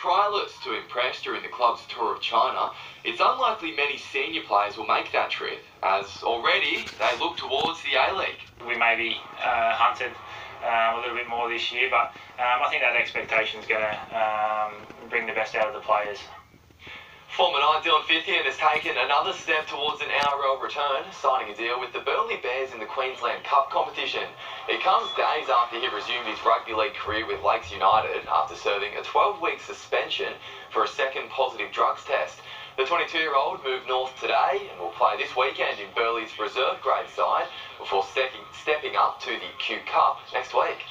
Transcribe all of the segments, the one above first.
trialists to impress during the club's tour of China, it's unlikely many senior players will make that trip, as already they look towards the A-League. We may be hunted a little bit more this year, but I think that expectation is going to bring the best out of the players. Former 9 Dylan Fithian has taken another step towards an NRL return, signing a deal with the Burnley Bears in the Queensland Cup competition. It comes days after he resumed his rugby league career with Lakes United after serving a 12-week suspension for a second positive drugs test. The 22-year-old moved north today and will play this weekend in Burley's reserve grade side before stepping up to the Q Cup next week.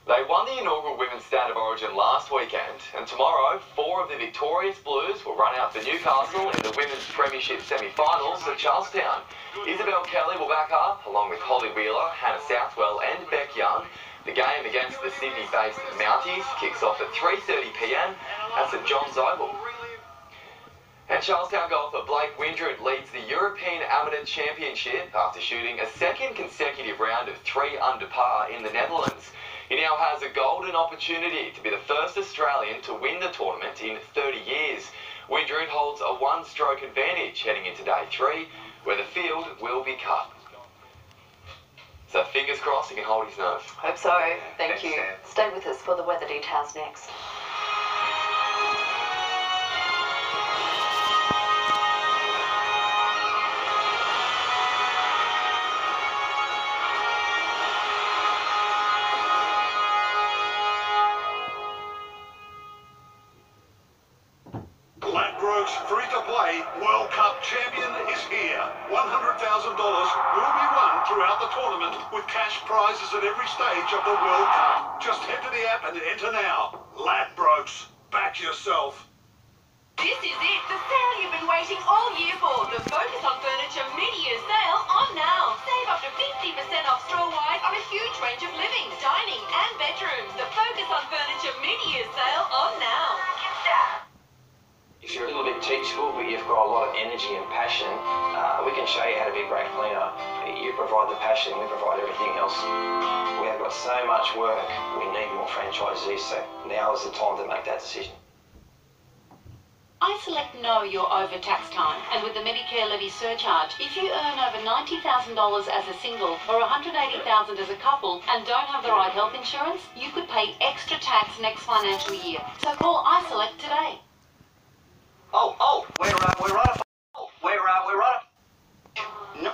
They won the inaugural Women's State of Origin last weekend, and tomorrow, 4 of the victorious Blues will run out for Newcastle in the Women's Premiership semi-finals at Charlestown. Isabel Kelly will back up, along with Holly Wheeler, Hannah Southwell and Beck Young. The game against the Sydney-based Mounties kicks off at 3:30 p.m. at St John's Oval. And Charlestown golfer Blake Windred leads the European Amateur Championship after shooting a second consecutive round of 3 under par in the Netherlands. He now has a golden opportunity to be the first Australian to win the tournament in 30 years. Windred holds a 1-stroke advantage heading into day 3, where the field will be cut. So fingers crossed he can hold his nerve. Hope so. Thank you. Stay with us for the weather details next. Free-to-play World Cup champion is here. $100,000 will be won throughout the tournament with cash prizes at every stage of the World Cup. Just head to the app and enter now. Ladbrokes, back yourself. This is it, the sale you've been waiting all year for. The Focus on Furniture mid-year sale on now. Save up to 50% off store-wide on a huge range of living, dining and bedrooms. The Focus on Furniture mid-year sale on now. If you're a little bit teachable, but you've got a lot of energy and passion, we can show you how to be a great cleaner. You provide the passion, we provide everything else. We have got so much work, we need more franchisees, so now is the time to make that decision. I select no your overtax time, and with the Medicare levy surcharge, if you earn over $90,000 as a single or $180,000 as a couple and don't have the right health insurance, you could pay extra tax next financial year. So call iSelect today. We're on No.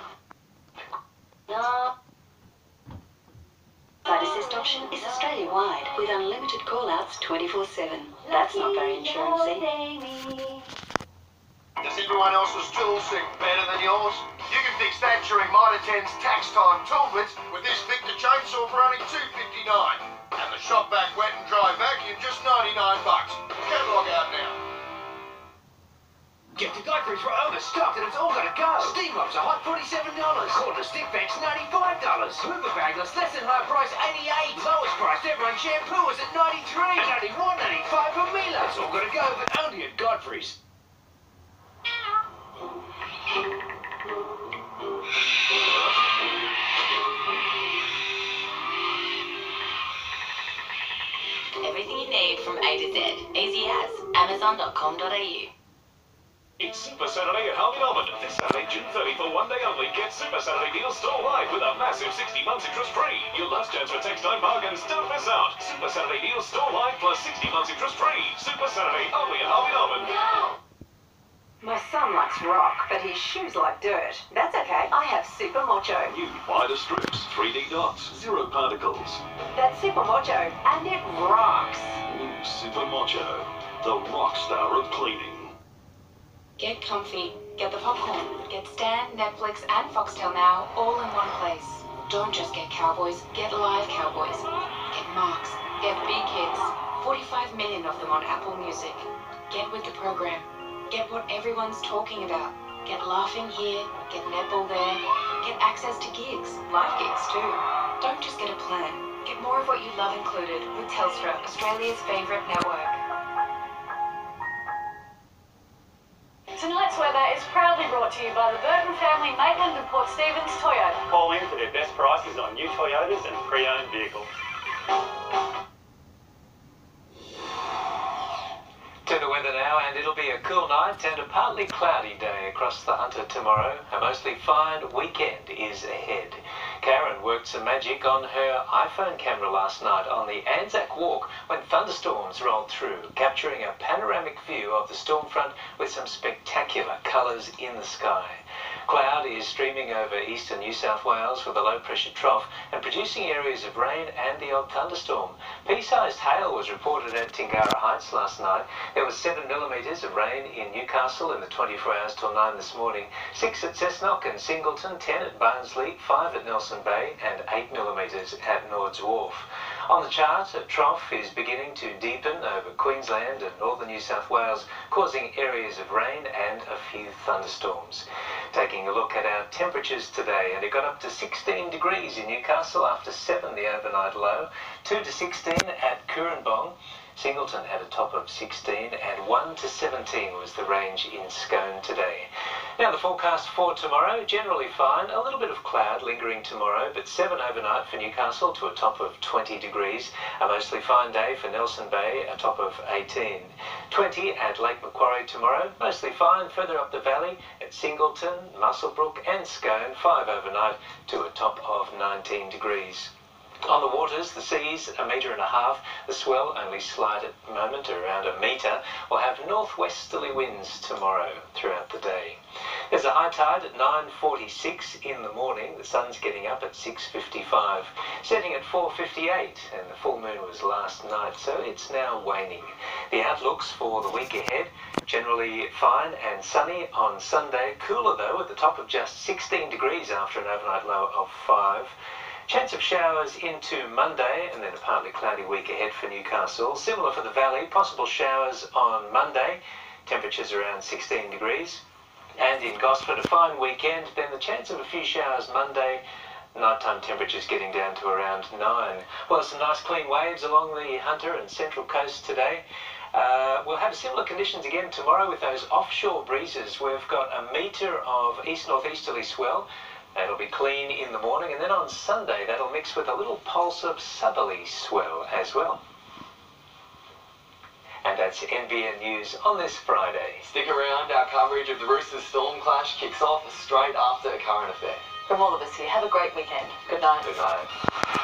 Side assist option is Australia-wide with unlimited call-outs 24/7. That's not very insurance-y. Does everyone else's tools seem better than yours? You can fix that during Mitre 10's Tax Time Tool Blitz with this Victor chainsaw for only $2.59. And the shop vac wet and dry vacuum just $99. Catalogue out now. Get to Godfrey's for overstocked and it's all gonna go. Steam mops are hot $47. Quarter stick vacs $95. Hoover bagless less than high price $88. Lowest priced ever on shampoo is at $93. And only $1.95 for Mila. It's all gonna go, but only at Godfrey's. Everything you need from A to Z. Easy as Amazon.com.au. It's Super Saturday at Harvey Norman. This Saturday, June 30, for one day only, get Super Saturday deals store-wide with a massive 60 months interest-free. Your last chance for text-time bargains. Don't miss out. Super Saturday deals store-wide plus 60 months interest-free. Super Saturday only at Harvey Norman. My son likes rock, but his shoes like dirt. That's okay. I have Super Mocho. New wider strips, 3D dots, 0 particles. That's Super Mocho, and it rocks. New Super Mocho, the rock star of cleaning. Get comfy, get the popcorn, get Stan, Netflix and Foxtel Now all in one place. Don't just get Cowboys, get live Cowboys. Get Marks, get Big Hits, 45 million of them on Apple Music. Get with the program, get what everyone's talking about. Get laughing here, get netball there, get access to gigs, live gigs too. Don't just get a plan, get more of what you love included with Telstra, Australia's favourite network. Tonight's weather is proudly brought to you by the Burton family, Maitland and Port Stephens Toyota. Call in for their best prices on new Toyotas and pre-owned vehicles. weather now, and it'll be a cool night and a partly cloudy day across the Hunter tomorrow. A mostly fine weekend is ahead. Karen worked some magic on her iPhone camera last night on the Anzac Walk when thunderstorms rolled through, capturing a panoramic view of the storm front with some spectacular colours in the sky. Cloud is streaming over eastern New South Wales with a low-pressure trough and producing areas of rain and the odd thunderstorm. Pea-sized hail was reported at Tingara Heights last night. There was 7 millimetres of rain in Newcastle in the 24 hours till 9 this morning, 6 at Cessnock and Singleton, 10 at Barnsley, 5 at Nelson Bay and 8 millimetres at Nords Wharf. On the chart, a trough is beginning to deepen over Queensland and northern New South Wales, causing areas of rain and a few thunderstorms. Taking a look at our temperatures today, and it got up to 16 degrees in Newcastle after 7 the overnight low, 2 to 16 at Cooranbong. Singleton had a top of 16 and 1 to 17 was the range in Scone today. Now the forecast for tomorrow, generally fine, a little bit of cloud lingering tomorrow, but 7 overnight for Newcastle to a top of 20 degrees. A mostly fine day for Nelson Bay, a top of 18. 20 at Lake Macquarie tomorrow, mostly fine further up the valley at Singleton, Muswellbrook and Scone, 5 overnight to a top of 19 degrees. On the waters, the seas 1.5 metres, the swell only slight at the moment, around 1 metre. We'll have northwesterly winds tomorrow throughout the day. There's a high tide at 9:46 in the morning. The sun's getting up at 6:55, setting at 4:58, and the full moon was last night, so it's now waning. The outlooks for the week ahead, generally fine and sunny on Sunday, cooler though at the top of just 16 degrees after an overnight low of 5. Chance of showers into Monday and then a partly cloudy week ahead for Newcastle. Similar for the valley, possible showers on Monday, temperatures around 16 degrees. And in Gosford, a fine weekend, then the chance of a few showers Monday, nighttime temperatures getting down to around 9. Well, some nice clean waves along the Hunter and Central Coast today. We'll have similar conditions again tomorrow with those offshore breezes. We've got 1 metre of east-northeasterly swell. That'll be clean in the morning, and then on Sunday that'll mix with a little pulse of southerly swell as well. And that's NBN News on this Friday. Stick around, our coverage of the Roosters storm clash kicks off straight after a current affair. From all of us here, have a great weekend. Good night. Good night.